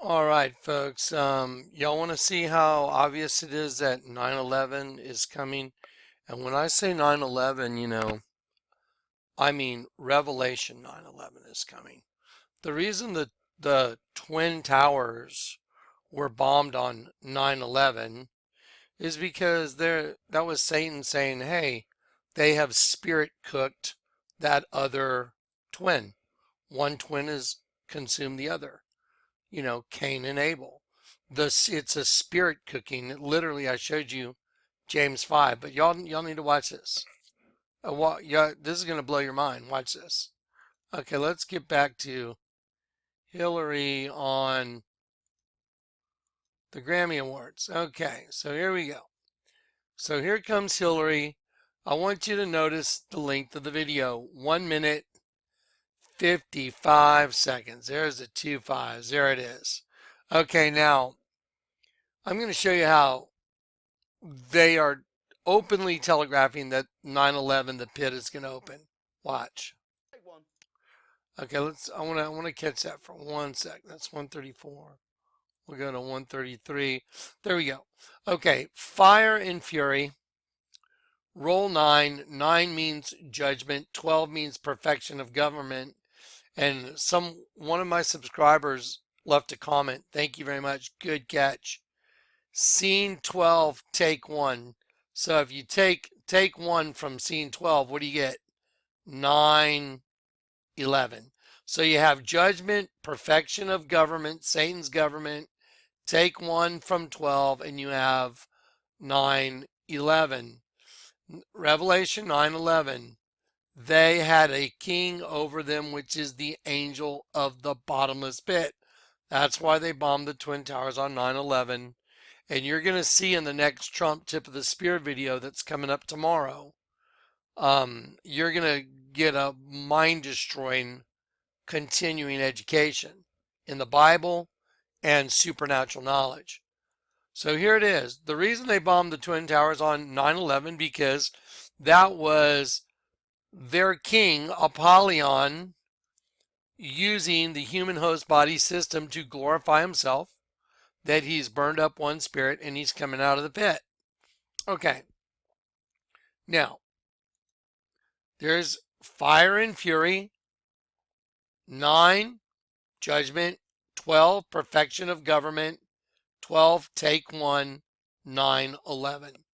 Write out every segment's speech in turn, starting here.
All right, folks. Y'all want to see how obvious it is that 9/11 is coming? And when I say 9/11, I mean Revelation 9/11 is coming. The reason that the Twin Towers were bombed on 9/11 is because that was Satan saying, "Hey, they have spirit cooked that other twin. One twin has consumed the other." Cain and Abel. It's a spirit cooking. Literally, I showed you James 5, but y'all need to watch this. Yeah, this is gonna blow your mind. Watch this. Okay, let's get back to Hillary on the Grammy Awards. Okay, so here we go. So here comes Hillary. I want you to notice the length of the video. 1 minute, 55 seconds. There's the two fives. There it is. Okay, now I'm going to show you how they are openly telegraphing that 9/11 the pit is going to open. Watch. Okay, I want to catch that for 1 sec. That's 134. We'll go to 133. There we go. Okay, fire and fury. Roll 9. 9 means judgment. 12 means perfection of government. And one of my subscribers left a comment. Thank you very much. Good catch. Scene 12, take 1. So if you take 1 from scene 12, what do you get? 9, 11. So you have judgment, perfection of government, Satan's government. Take 1 from 12, and you have 9, 11. Revelation 9:11. They had a king over them, which is the angel of the bottomless pit. That's why they bombed the Twin Towers on 9/11. And you're going to see in the next Trump Tip of the Spear video that's coming up tomorrow, you're going to get a mind destroying continuing education in the Bible and supernatural knowledge. So here it is. The reason they bombed the Twin Towers on 9/11 because that was their king, Apollyon, using the human host body system to glorify himself, that he's burned up one spirit and he's coming out of the pit. Okay. Now, there's fire and fury, 9, judgment, 12, perfection of government, 12, take 1, 9, 11.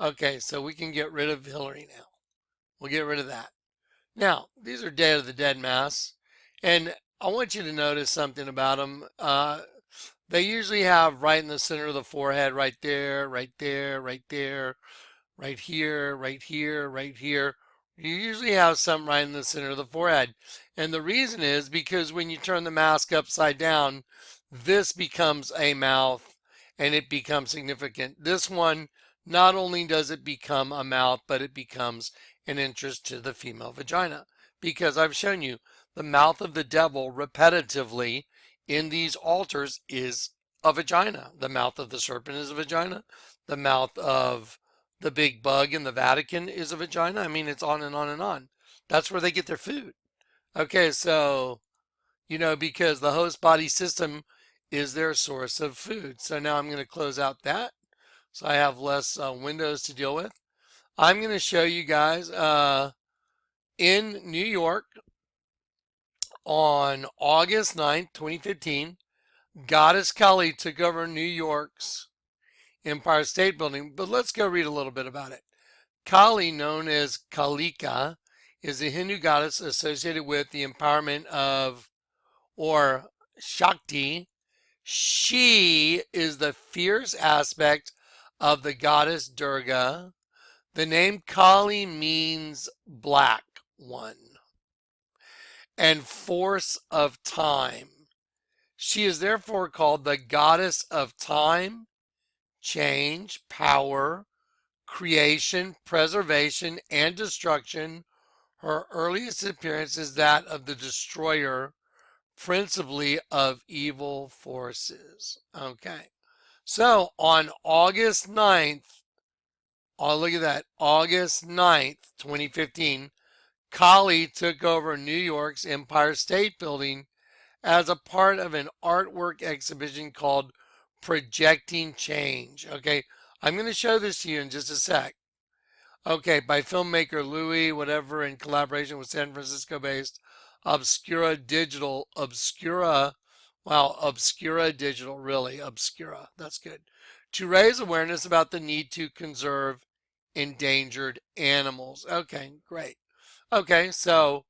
Okay, so we can get rid of Hillary now. We'll get rid of that. Now, these are Dead of the Dead masks, and I want you to notice something about them. They usually have right in the center of the forehead, right there, right there, right there, right here, right here, right here. You usually have some right in the center of the forehead. And the reason is because when you turn the mask upside down, this becomes a mouth and it becomes significant. This one, not only does it become a mouth, but it becomes an entrance to the female vagina. Because I've shown you the mouth of the devil repetitively in these altars is a vagina. The mouth of the serpent is a vagina. The mouth of the big bug in the Vatican is a vagina. I mean, it's on and on and on. That's where they get their food. Okay, so, because the host body system is their source of food. So now I'm going to close out that so I have less windows to deal with. I'm going to show you guys in New York on August 9th, 2015, Goddess Kali took over New York's Empire State Building. But let's go read a little bit about it. Kali, known as Kalika, is a Hindu goddess associated with the empowerment of, or Shakti. She is the fierce aspect of the goddess Durga. The name Kali means black one and force of time. She is therefore called the goddess of time, change, power, creation, preservation, and destruction. Her earliest appearance is that of the destroyer, principally of evil forces. Okay. So on August 9th, oh, look at that, August 9th, 2015, Kali took over New York's Empire State Building as a part of an artwork exhibition called Projecting Change. Okay, I'm going to show this to you in just a sec. Okay, by filmmaker Louis, whatever, in collaboration with San Francisco based Obscura Digital. Obscura Digital, really, Obscura. That's good. To raise awareness about the need to conserve endangered animals. Okay, great. Okay, so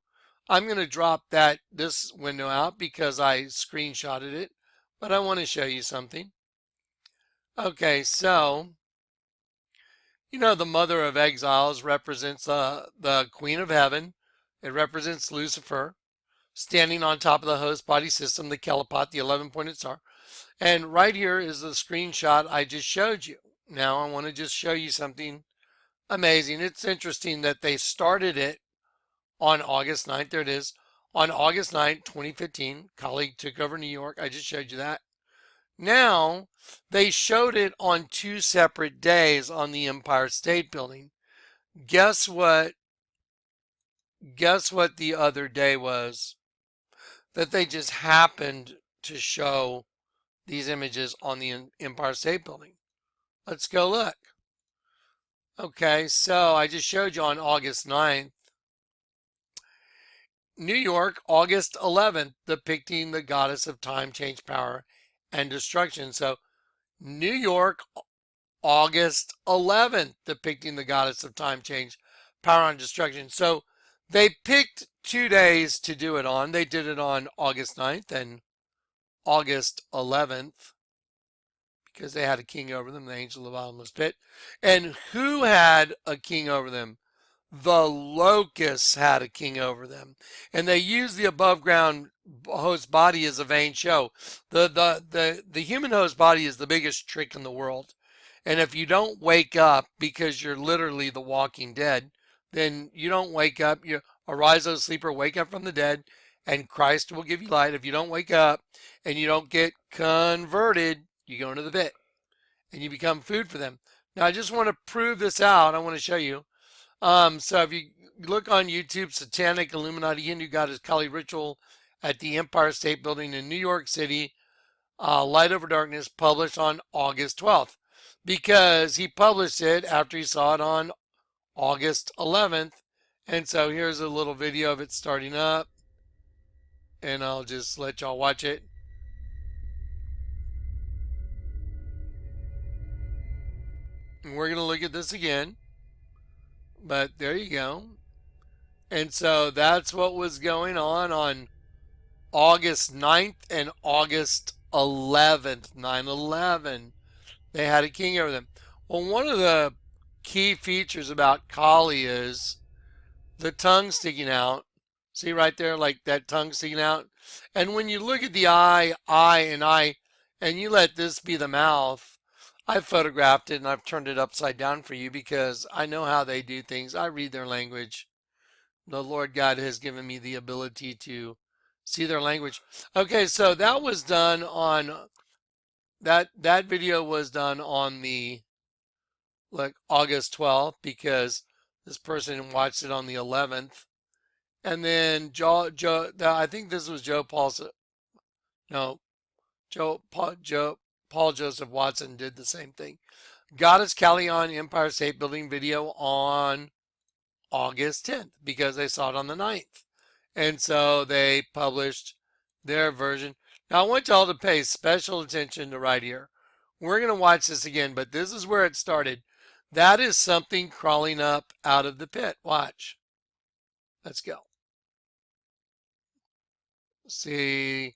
I'm going to drop this window out because I screenshotted it, but I want to show you something. Okay, so the mother of exiles represents the queen of heaven. It represents Lucifer standing on top of the host body system, the Kelipot, the 11-pointed star. And right here is the screenshot I just showed you. Now I want to just show you something amazing. It's interesting that they started it on August 9th. There it is. On August 9th, 2015, Kali took over New York. I just showed you that. Now, they showed it on 2 separate days on the Empire State Building. Guess what? Guess what the other day was that they just happened to show these images on the Empire State Building? Let's go look. Okay, so I just showed you on August 9th. New York, August 11th, depicting the goddess of time, change, power, and destruction. So, New York, August 11th, depicting the goddess of time, change, power, and destruction. So, they picked 2 days to do it on. They did it on August 9th and August 11th because they had a king over them, the angel of the bottomless pit. And who had a king over them? The locusts had a king over them, and they used the above ground host body as a vain show. The human host body is the biggest trick in the world, and if you don't wake up because you're literally the walking dead, then you don't wake up. You arise, O sleeper, wake up from the dead, and Christ will give you light. If you don't wake up and you don't get converted, you go into the pit and you become food for them. Now I just want to prove this out. I want to show you. So if you look on YouTube, Satanic Illuminati Hindu Goddess Kali Ritual at the Empire State Building in New York City, Light Over Darkness, published on August 12th, because he published it after he saw it on August 11th. And so here's a little video of it starting up, and I'll just let y'all watch it. And we're going to look at this again. But there you go. And so that's what was going on August 9th and August 11th, 9/11. They had a king over them. Well, one of the key features about Kali is the tongue sticking out. See right there, like that tongue sticking out? And when you look at the eye, and you let this be the mouth, I've photographed it and I've turned it upside down for you because I know how they do things. I read their language. The Lord God has given me the ability to see their language. Okay, so that was done on that video was done on the August 12th because this person watched it on the 11th. And then I think this was Paul Joseph Watson did the same thing. Goddess Kali on Empire State Building video on August 10th because they saw it on the 9th. And so they published their version. Now I want y'all to pay special attention to right here. We're going to watch this again, but this is where it started. That is something crawling up out of the pit. Watch. Let's go. See,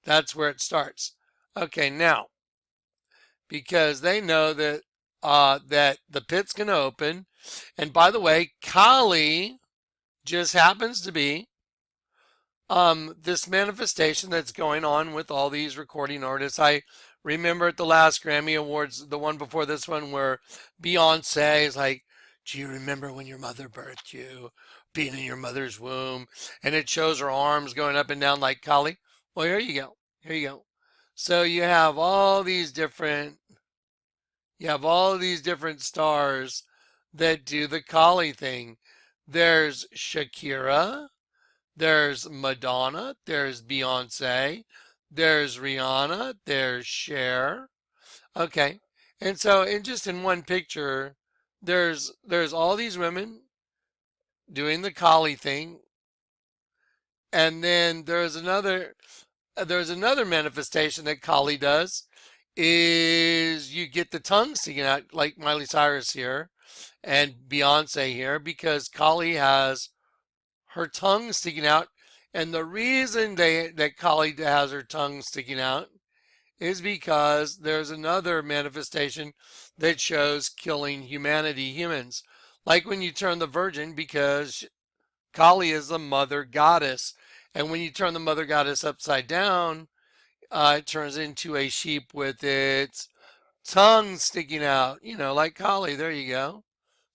that's where it starts. Okay, now, because they know that that the pit's going to open. And by the way, Kali just happens to be this manifestation that's going on with all these recording artists. I remember at the last Grammy Awards, the one before this one, where Beyonce is like, do you remember when your mother birthed you, being in your mother's womb? And it shows her arms going up and down like Kali. Well, here you go. Here you go. So you have all these different stars that do the Kali thing. There's Shakira, There's Madonna, there's Beyonce, there's Rihanna, there's Cher. Okay. And so in one picture, there's all these women doing the Kali thing, and then there's another manifestation that Kali does is you get the tongue sticking out like Miley Cyrus here and Beyonce here because Kali has her tongue sticking out. And the reason that Kali has her tongue sticking out is because there's another manifestation that shows killing humanity, humans. Like when you turn the virgin, because Kali is the mother goddess. And when you turn the mother goddess upside down, it turns into a sheep with its tongue sticking out, like Kali. There you go.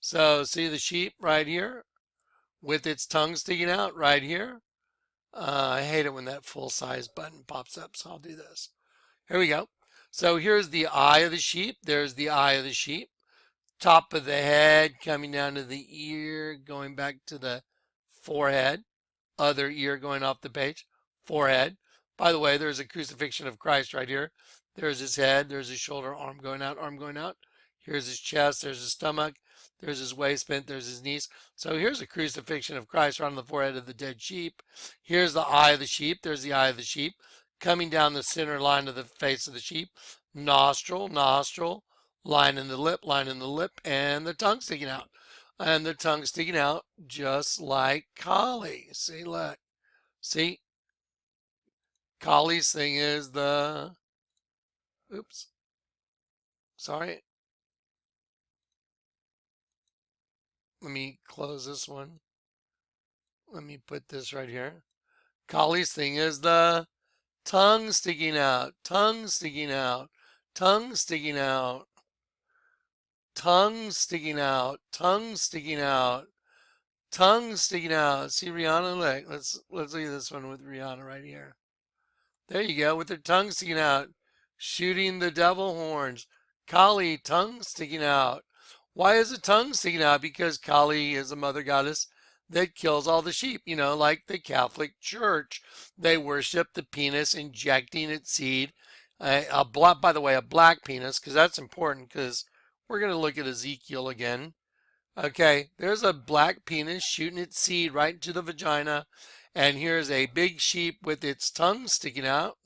So see the sheep right here with its tongue sticking out right here. I hate it when that full size button pops up, so I'll do this. Here we go. So here's the eye of the sheep. There's the eye of the sheep. Top of the head coming down to the ear, going back to the forehead. Other ear going off the page. Forehead. By the way, there's a crucifixion of Christ right here. There's his head. There's his shoulder, arm going out, arm going out. Here's his chest. There's his stomach. There's his waistband. There's his knees. So here's a crucifixion of Christ right on the forehead of the dead sheep. Here's the eye of the sheep. There's the eye of the sheep coming down the center line of the face of the sheep. Nostril, nostril, line in the lip, and the tongue sticking out. And the tongue sticking out just like Kali. See, look. See? Kali's thing is the. Oops. Sorry. Let me close this one. Let me put this right here. Kali's thing is the tongue sticking out, tongue sticking out, tongue sticking out, tongue sticking out, tongue sticking out, tongue sticking out. See Rihanna? Look, let's look at this one with Rihanna right here. There you go, with her tongue sticking out, shooting the devil horns. Kali, tongue sticking out. Why is the tongue sticking out? Because Kali is a mother goddess that kills all the sheep, like the Catholic Church. They worship the penis injecting its seed. By the way, a black penis, because that's important, because we're going to look at Ezekiel again. Okay, there's a black penis shooting its seed right into the vagina. And here's a big sheep with its tongue sticking out.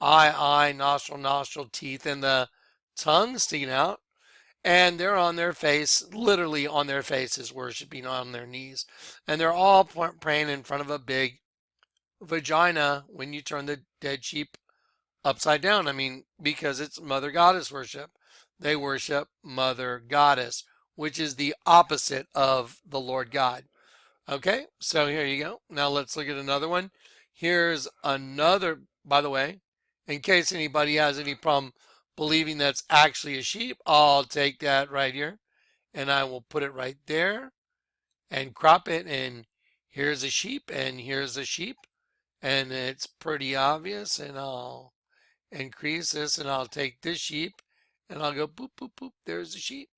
Eye, nostril, nostril, teeth, and the tongue sticking out. And they're on their face, literally on their faces, worshiping on their knees. And they're all praying in front of a big vagina when you turn the dead sheep upside down. I mean, because it's Mother Goddess worship. They worship Mother Goddess, which is the opposite of the Lord God. Okay, so here you go. Now let's look at another one. Here's another, by the way, in case anybody has any problem believing that's actually a sheep, I'll take that right here and I will put it right there and crop it. And here's a sheep and here's a sheep. And it's pretty obvious. And I'll increase this and I'll take this sheep and I'll go boop, boop, boop. There's the sheep.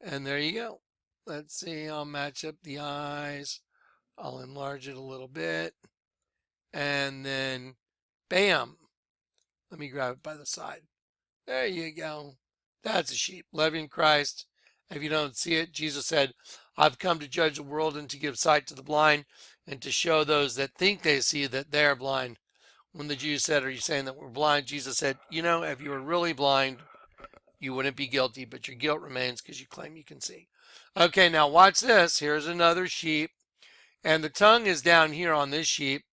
And there you go. Let's see. I'll match up the eyes. I'll enlarge it a little bit. And then bam. Let me grab it by the side. There you go. That's a sheep. Loving Christ. If you don't see it, Jesus said, I've come to judge the world and to give sight to the blind and to show those that think they see that they're blind. When the Jews said, are you saying that we're blind? Jesus said, if you were really blind, you wouldn't be guilty, but your guilt remains because you claim you can see. Okay, now watch this. Here's another sheep. And the tongue is down here on this sheep.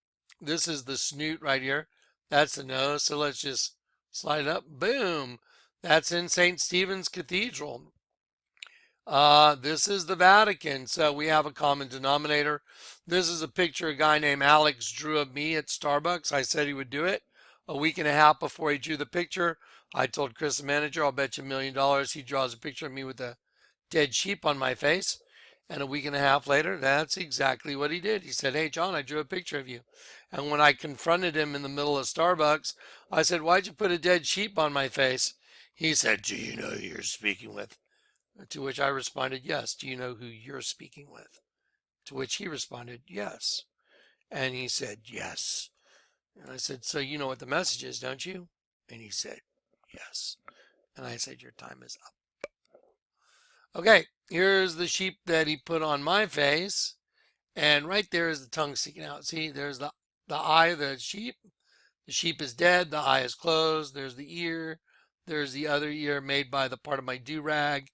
This is the snoot right here. That's the nose. So let's just slide it up. Boom. That's in St. Stephen's Cathedral. This is the Vatican. So we have a common denominator. This is a picture a guy named Alex drew of me at Starbucks. I said he would do it. A week and a half before he drew the picture, I told Chris, the manager, I'll bet you $1 million he draws a picture of me with a dead sheep on my face. And a week and a half later, that's exactly what he did. He said, hey, John, I drew a picture of you. And when I confronted him in the middle of Starbucks, I said, why'd you put a dead sheep on my face? He said, do you know who you're speaking with? To which I responded, yes. Do you know who you're speaking with? To which he responded, yes. And he said, yes. And I said, so you know what the message is, don't you? And he said, yes. And I said, your time is up. Okay, here's the sheep that he put on my face. And right there is the tongue sticking out. See, there's the eye of the sheep. The sheep is dead. The eye is closed. There's the ear. There's the other ear made by the part of my do-rag.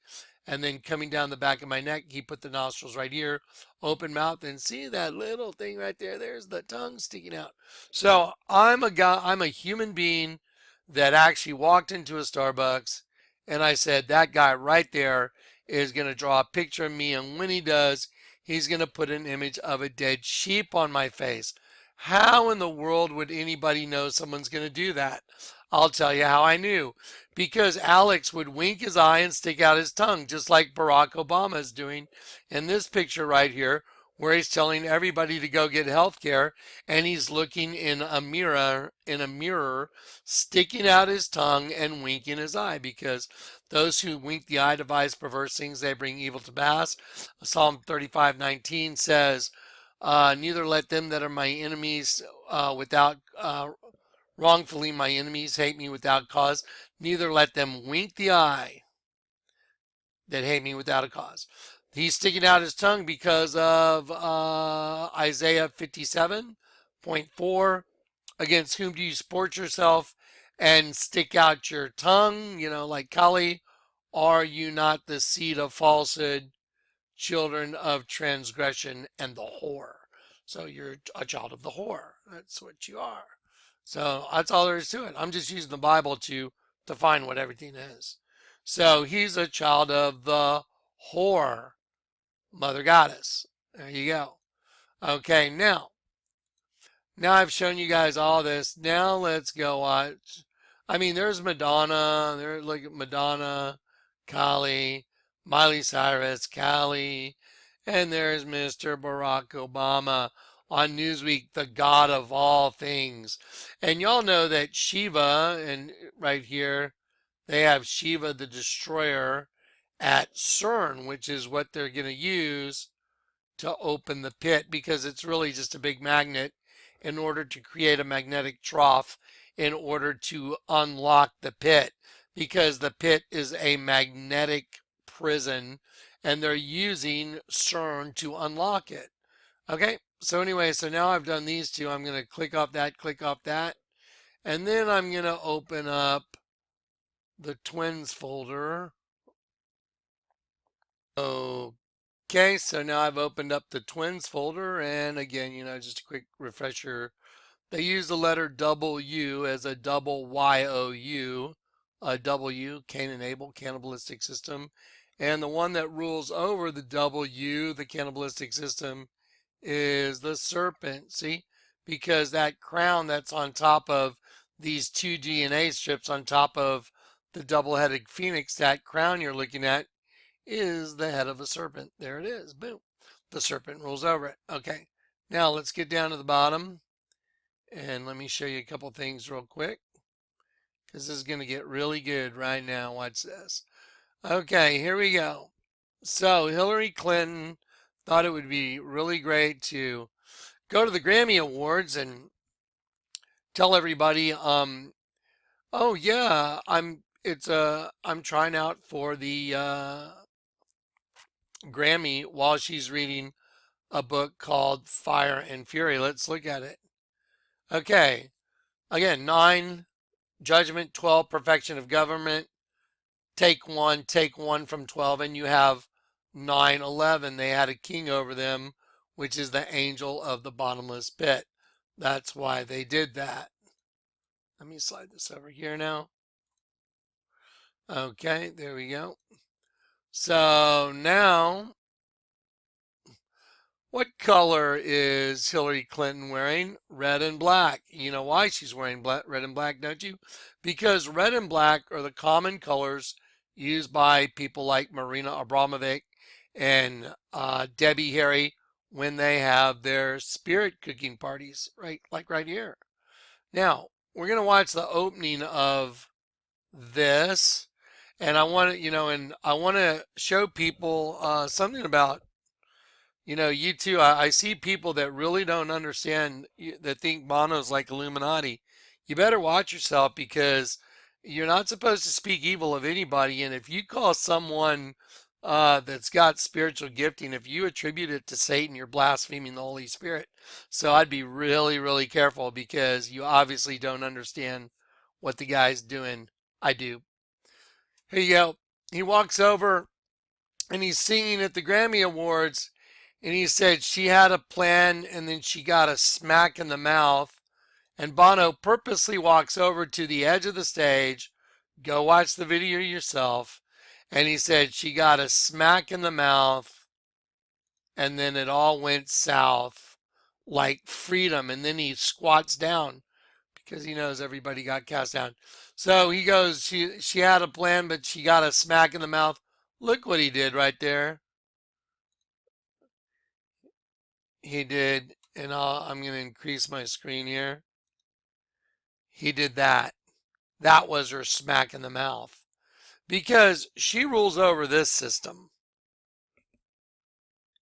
And then coming down the back of my neck, he put the nostrils right here, open mouth, and see that little thing right there? There's the tongue sticking out. So I'm a guy, I'm a human being that actually walked into a Starbucks and I said, that guy right there is going to draw a picture of me. And when he does, he's going to put an image of a dead sheep on my face. How in the world would anybody know someone's going to do that? I'll tell you how I knew. Because Alex would wink his eye and stick out his tongue, just like Barack Obama is doing in this picture right here, where he's telling everybody to go get health care, and he's looking in a mirror, sticking out his tongue and winking his eye, because those who wink the eye devise perverse things, they bring evil to pass. Psalm 35:19 says, neither let them that are my enemies without wrongfully my enemies hate me without cause, neither let them wink the eye that hate me without a cause. He's sticking out his tongue because of Isaiah 57:4. Against whom do you sport yourself and stick out your tongue? You know, like Kali, are you not the seed of falsehood, children of transgression, and the whore? So you're a child of the whore. That's what you are. So that's all there is to it. I'm just using the Bible to define what everything is. So he's a child of the whore, mother goddess. There you go. Okay, now I've shown you guys all this. Now let's go watch. I mean, there's Madonna. Look at Madonna, Kali, Miley Cyrus, Kali, and there's Mr. Barack Obama on Newsweek, the god of all things. And y'all know that Shiva, and right here, they have Shiva the Destroyer at CERN, which is what they're going to use to open the pit, because it's really just a big magnet in order to create a magnetic trough in order to unlock the pit, because the pit is a magnetic prison and they're using CERN to unlock it. Okay, so anyway, so now I've done these two. I'm going to click off that, and then I'm going to open up the twins folder. Okay, so now I've opened up the twins folder, and again, just a quick refresher. They use the letter W as a double YOU, a W, Cain and Abel, cannibalistic system. And the one that rules over the W, the cannibalistic system, is the serpent. See? Because that crown that's on top of these two DNA strips on top of the double-headed phoenix, that crown you're looking at is the head of a serpent. There it is. Boom. The serpent rules over it. Okay. Now let's get down to the bottom. And let me show you a couple things real quick, because this is going to get really good right now. Watch this. Okay, here we go. So Hillary Clinton thought it would be really great to go to the Grammy Awards and tell everybody, oh yeah, I'm trying out for the Grammy, while she's reading a book called Fire and Fury. Let's look at it. Okay. Again, 9, judgment, 12, perfection of government. Take one from 12, and you have 9/11. They had a king over them, which is the angel of the bottomless pit. That's why they did that. Let me slide this over here now. Okay, there we go. So now, what color is Hillary Clinton wearing? Red and black. You know why she's wearing red and black, don't you? Because red and black are the common colors used by people like Marina Abramovic and Debbie Harry when they have their spirit cooking parties, right? Like right here. Now, we're going to watch the opening of this. And I want to, and I want to show people something about You know, you too. I see people that really don't understand, that think Bono's like Illuminati. You better watch yourself because you're not supposed to speak evil of anybody. And if you call someone that's got spiritual gifting, if you attribute it to Satan, you're blaspheming the Holy Spirit. So I'd be really, really careful because you obviously don't understand what the guy's doing. I do. Here you go. He walks over and he's singing at the Grammy Awards, and he said she had a plan and then she got a smack in the mouth. And Bono purposely walks over to the edge of the stage. Go watch the video yourself. And he said she got a smack in the mouth and then it all went south like freedom. And then he squats down because he knows everybody got cast down. So he goes, she had a plan, but she got a smack in the mouth. Look what he did right there. He did, and I'm going to increase my screen here. He did that. That was her smack in the mouth because she rules over this system.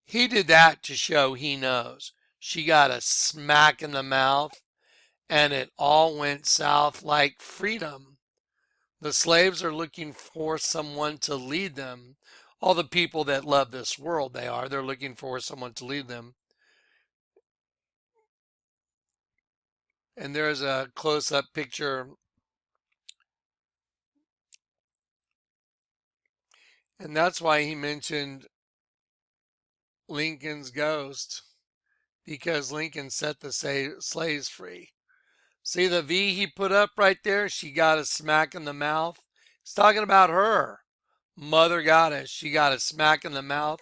He did that to show he knows. She got a smack in the mouth and it all went south like freedom. The slaves are looking for someone to lead them. All the people that love this world, they're looking for someone to lead them. And there's a close-up picture. And that's why he mentioned Lincoln's ghost, because Lincoln set the slaves free. See the V he put up right there? She got a smack in the mouth. He's talking about her. Mother Goddess. She got a smack in the mouth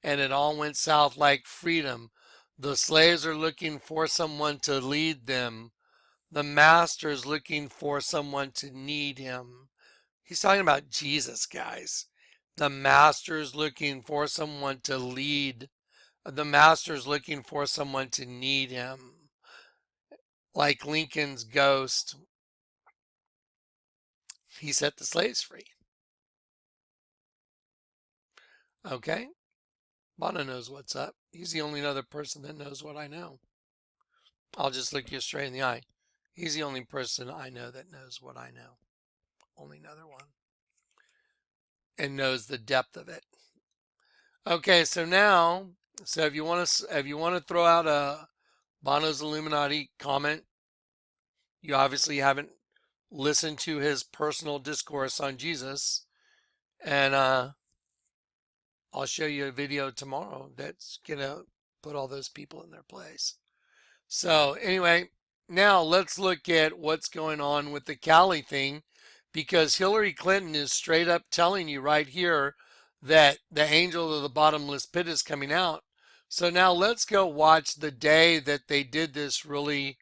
and it all went south like freedom. The slaves are looking for someone to lead them. The master is looking for someone to need him. He's talking about Jesus, guys. The master is looking for someone to lead. The master is looking for someone to need him. Like Lincoln's ghost, he set the slaves free. Okay? Bono knows what's up. He's the only other person that knows what I know. I'll just look you straight in the eye. He's the only person I know that knows what I know. Only another one. And knows the depth of it. Okay, so now, if you want to throw out a Bono's Illuminati comment, you obviously haven't listened to his personal discourse on Jesus, and I'll show you a video tomorrow that's gonna put all those people in their place. So anyway, now let's look at what's going on with the Cali thing, because Hillary Clinton is straight up telling you right here that the angel of the bottomless pit is coming out. So now let's go watch the day that they did this really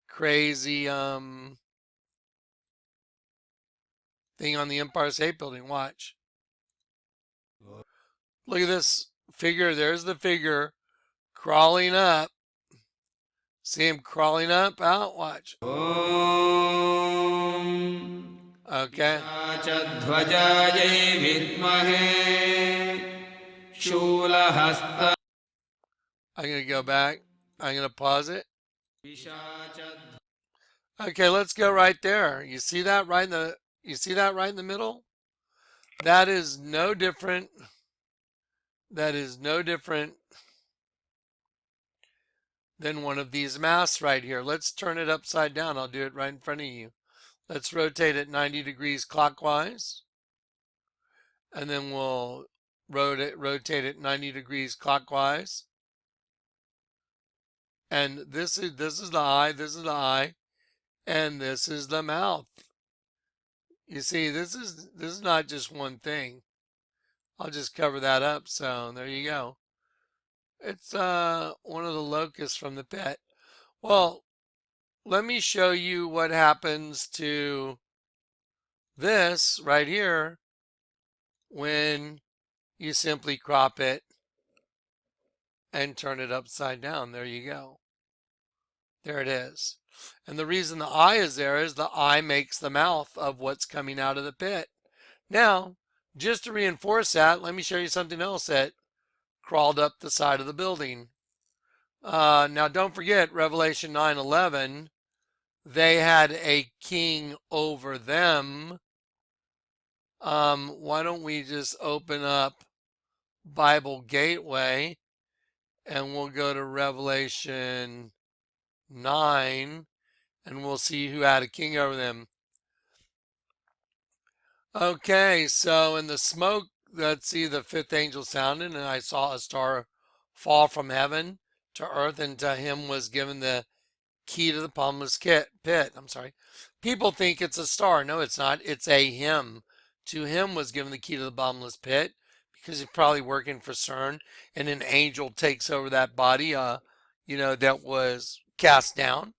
crazy thing on the Empire State Building. Watch. Look at this figure. There's the figure crawling up. See him crawling up? Out. Watch. Okay. I'm going to go back. I'm going to pause it. Okay, let's go right there. You see that right in the middle? That is no different. That is no different than one of these masks right here. Let's turn it upside down. I'll do it right in front of you. Let's rotate it 90 degrees clockwise. And then we'll rotate it 90 degrees clockwise. And this is the eye, and this is the mouth. You see, this is not just one thing. I'll just cover that up. So there you go. It's one of the locusts from the pit. Well, let me show you what happens to this right here when you simply crop it and turn it upside down. There you go. There it is. And the reason the eye is there is the eye makes the mouth of what's coming out of the pit. Now, just to reinforce that, let me show you something else that crawled up the side of the building. Now, don't forget Revelation 9:11. They had a king over them. Why don't we just open up Bible Gateway and we'll go to Revelation 9 and we'll see who had a king over them. Okay, so in the smoke, let's see, the fifth angel sounded, and I saw a star fall from heaven to earth, and to him was given the key to the bottomless pit. I'm sorry. People think it's a star. No, it's not. It's a him. To him was given the key to the bottomless pit because he's probably working for CERN, and an angel takes over that body, that was cast down.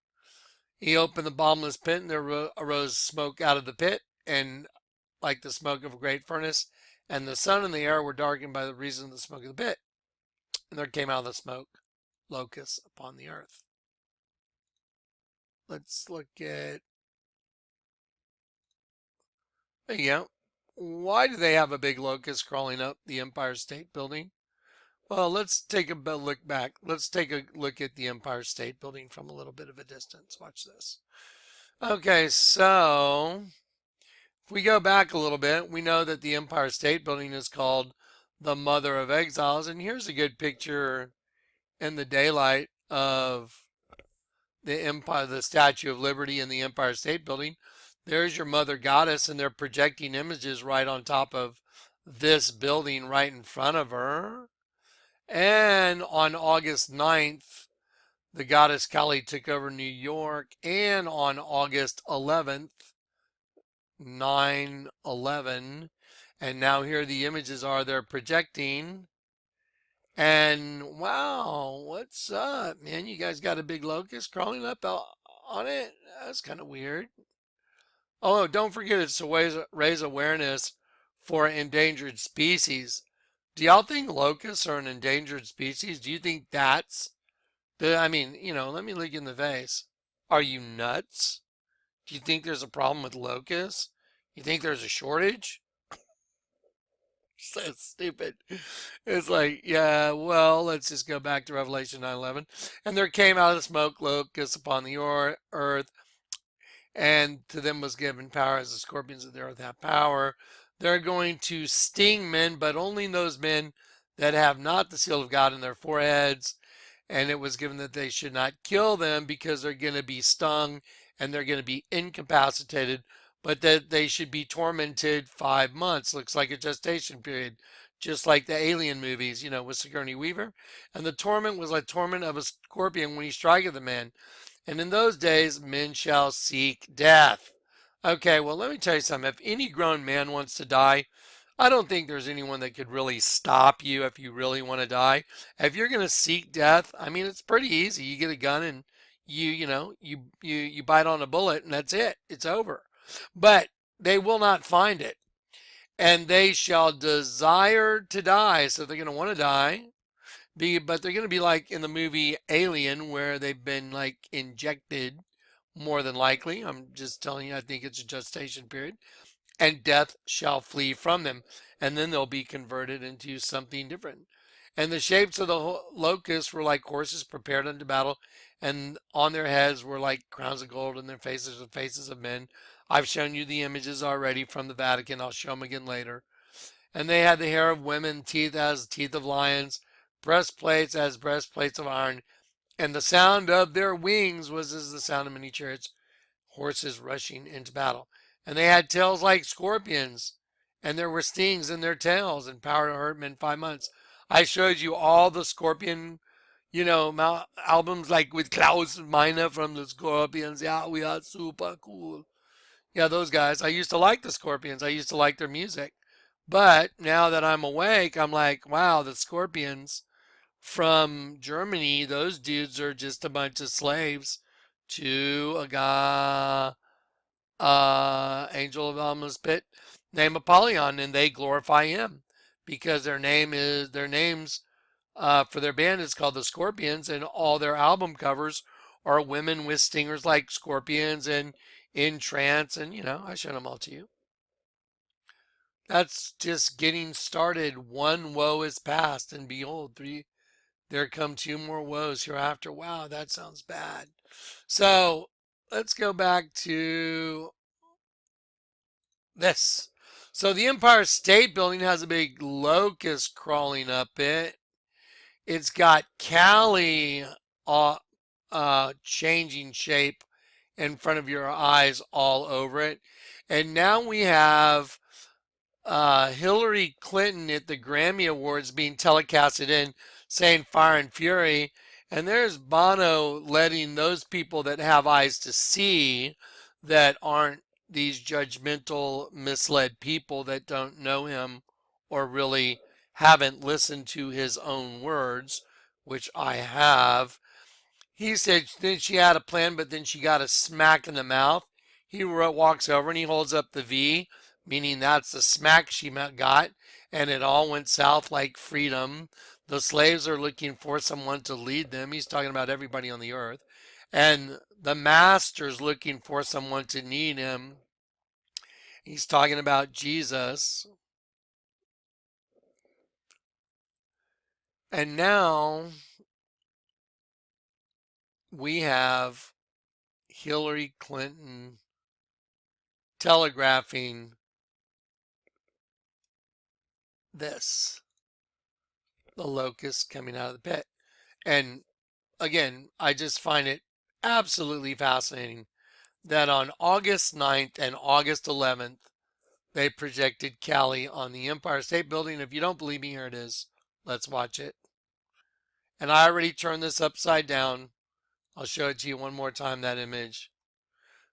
He opened the bottomless pit, and there arose smoke out of the pit, and like the smoke of a great furnace, and the sun and the air were darkened by the reason of the smoke of the pit. And there came out of the smoke locusts upon the earth. Let's look at, yeah, why do they have a big locust crawling up the Empire State Building? Well, let's take a look back. Let's take a look at the Empire State Building from a little bit of a distance. Watch this. Okay, so if we go back a little bit, we know that the Empire State Building is called the Mother of Exiles. And here's a good picture in the daylight of the Statue of Liberty in the Empire State Building. There's your Mother Goddess, and they're projecting images right on top of this building right in front of her. And on August 9th, the goddess Kali took over New York. And on August 11th, 9/11, and now here the images are they're projecting. And wow, what's up, man? You guys got a big locust crawling up on it? That's kind of weird. Oh, don't forget it's to raise awareness for endangered species. Do y'all think locusts are an endangered species? Do you think that's let me look you in the face. Are you nuts? Do you think there's a problem with locusts? You think there's a shortage? So stupid. It's like, yeah, well, let's just go back to Revelation 9:11. And there came out of the smoke locusts upon the earth, and to them was given power as the scorpions of the earth have power. They're going to sting men, but only those men that have not the seal of God in their foreheads. And it was given that they should not kill them because they're going to be stung and they're going to be incapacitated, but that they should be tormented 5 months. Looks like a gestation period, just like the Alien movies, with Sigourney Weaver. And the torment was like torment of a scorpion when he striketh a man. And in those days, men shall seek death. Okay, well, let me tell you something. If any grown man wants to die, I don't think there's anyone that could really stop you if you really want to die. If you're going to seek death, I mean, it's pretty easy. You get a gun and you bite on a bullet and that's it. It's over. But they will not find it. And they shall desire to die. So they're going to want to die. But they're going to be like in the movie Alien, where they've been like injected, more than likely. I'm just telling you, I think it's a gestation period. And death shall flee from them. And then they'll be converted into something different. And the shapes of the locusts were like horses prepared unto battle, and on their heads were like crowns of gold, and their faces were faces of men. I've shown you the images already from the Vatican. I'll show them again later. And they had the hair of women, teeth as teeth of lions, breastplates as breastplates of iron, and the sound of their wings was as the sound of many chariots, horses rushing into battle. And they had tails like scorpions, and there were stings in their tails, and power to hurt men 5 months. I showed you all the Scorpion, albums like with Klaus Meine from the Scorpions. Yeah, we are super cool. Yeah, those guys. I used to like the Scorpions. I used to like their music. But now that I'm awake, I'm like, wow, the Scorpions from Germany, those dudes are just a bunch of slaves to a guy, angel of Alma's pit named Apollyon, and they glorify him because their names for their band is called the Scorpions, and all their album covers are women with stingers like scorpions and in trance, and I showed them all to you. That's just getting started. One woe is past, and behold, there come two more woes hereafter. Wow, that sounds bad. So let's go back to this. So the Empire State Building has a big locust crawling up it. It's got Cali changing shape in front of your eyes all over it. And now we have Hillary Clinton at the Grammy Awards being telecasted in saying Fire and Fury. And there's Bono letting those people that have eyes to see, that aren't these judgmental, misled people that don't know him or really haven't listened to his own words, which I have. He said then she had a plan, but then she got a smack in the mouth. He walks over and he holds up the V, meaning that's the smack she got, and it all went south like freedom. The slaves are looking for someone to lead them. He's talking about everybody on the earth. And the master's looking for someone to lead him. He's talking about Jesus. And now we have Hillary Clinton telegraphing this, the locust coming out of the pit. And again, I just find it absolutely fascinating that on August 9th and August 11th, they projected Cali on the Empire State Building. If you don't believe me, here it is. Let's watch it. And I already turned this upside down. I'll show it to you one more time, that image.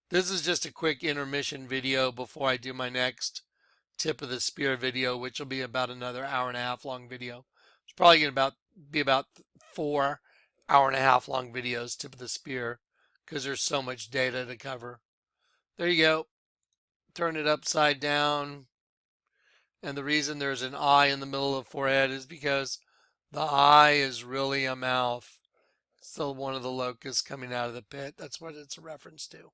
This is just a quick intermission video before I do my next tip of the spear video, which will be about another hour and a half long video. It's probably going to be about 4 hour-and-a-half long videos, tip of the spear, because there's so much data to cover. There you go. Turn it upside down. And the reason there's an eye in the middle of the forehead is because the eye is really a mouth. Still one of the locusts coming out of the pit. That's what it's a reference to.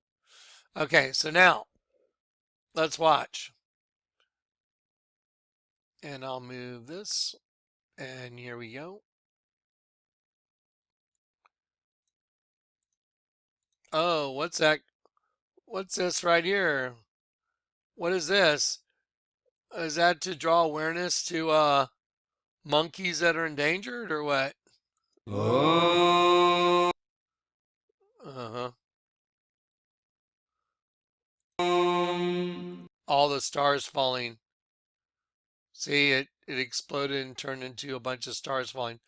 Okay, so now let's watch. And I'll move this. And here we go. Oh, what's that? What's this right here? What is this? Is that to draw awareness to monkeys that are endangered or what? Oh. Uh-huh. All the stars falling. See, it exploded and turned into a bunch of stars falling.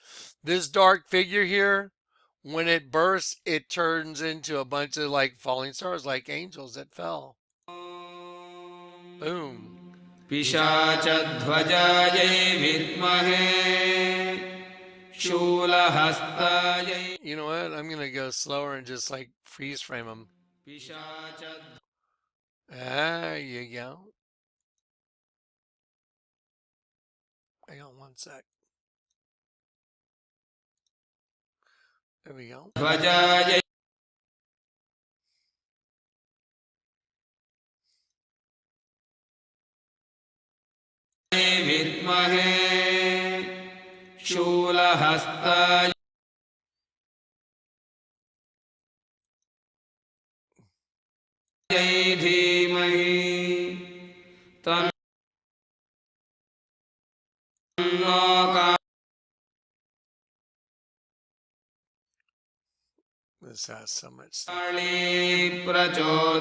This dark figure here, when it bursts, it turns into a bunch of like falling stars, like angels that fell. Boom. पिशाचध्वजायै विद्महे शूलहस्तायै. You know what? I'm going to go slower and just like freeze frame them. There you go. Hang on one sec. There we go. ध्वजायै विद्महे शूलहस्तायै धीमहि तन्नो This has so much stuff. काली प्रचोदयात्.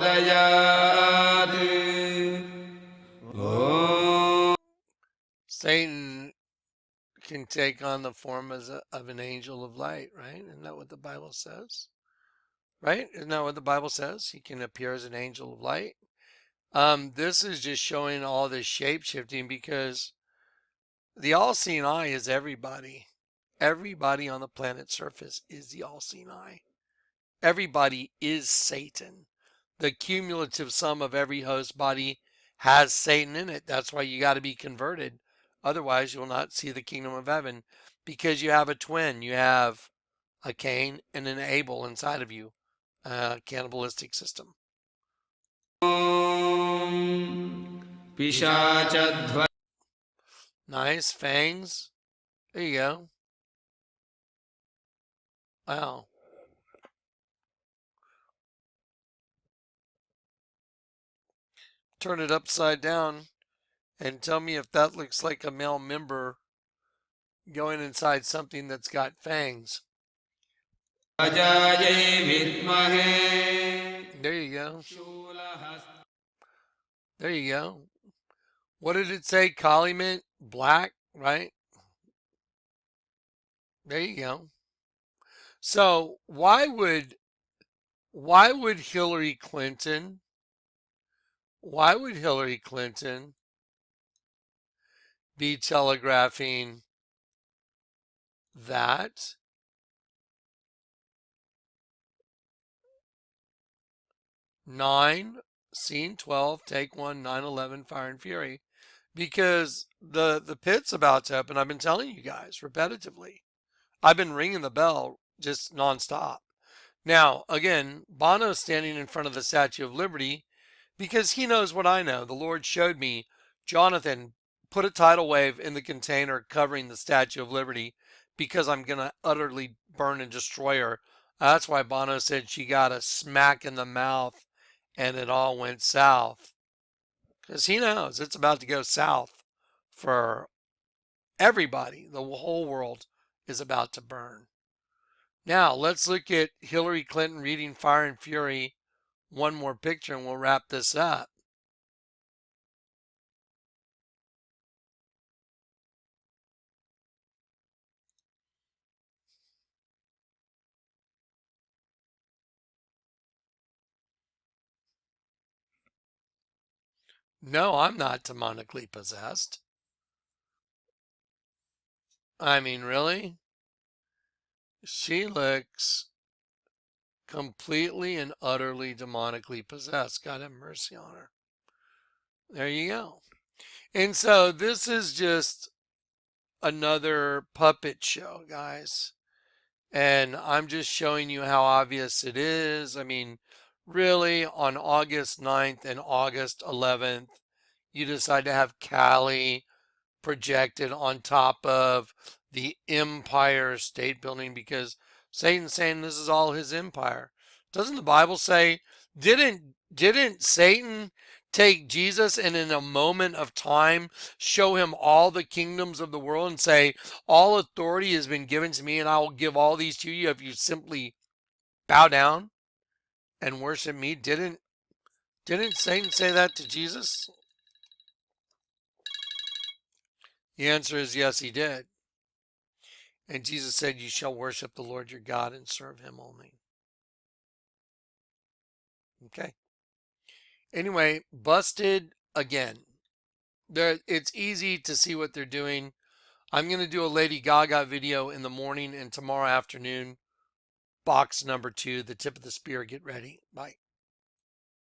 Satan can take on the form of an angel of light, right? Isn't that what the Bible says? Right? Isn't that what the Bible says? He can appear as an angel of light. This is just showing all this shape shifting, because the all-seeing eye is everybody. Everybody on the planet's surface is the all-seeing eye. Everybody is Satan. The cumulative sum of every host body has Satan in it. That's why you got to be converted. Otherwise, you'll not see the kingdom of heaven, because you have a twin. You have a Cain and an Abel inside of you, a cannibalistic system. पिशाचध्वज Nice. Fangs. There you go. Wow. Turn it upside down and tell me if that looks like a male member going inside something that's got fangs. अजायै विद्महे There you go. शूलहस्त There you go. What did it say? Kali meant black, right? There you go. So why would Hillary Clinton be telegraphing that? Scene 12, take 1, 9/11, Fire and Fury. Because the pit's about to open. I've been telling you guys repetitively. I've been ringing the bell just nonstop. Now, again, Bono's standing in front of the Statue of Liberty because he knows what I know. The Lord showed me, Jonathan, put a tidal wave in the container covering the Statue of Liberty because I'm going to utterly burn and destroy her. That's why Bono said she got a smack in the mouth and it all went south. Because he knows it's about to go south for everybody. The whole world is about to burn. Now, let's look at Hillary Clinton reading Fire and Fury. One more picture and we'll wrap this up. No, I'm not demonically possessed. I mean, really? She looks completely and utterly demonically possessed. God have mercy on her. There you go. And so this is just another puppet show, guys. And I'm just showing you how obvious it is. I mean, really, on August 9th and August 11th, you decide to have Kali projected on top of the Empire State Building because Satan's saying this is all his empire. Doesn't the Bible say, didn't Satan take Jesus and in a moment of time show him all the kingdoms of the world and say, all authority has been given to me and I will give all these to you if you simply bow down and worship me? Didn't Satan say that to Jesus? The answer is yes, he did. And Jesus said, you shall worship the Lord your God and serve him only. Okay. Anyway, busted again. It's easy to see what they're doing. I'm going to do a Lady Gaga video in the morning and tomorrow afternoon. Box number 2, the tip of the spear. Get ready. Bye.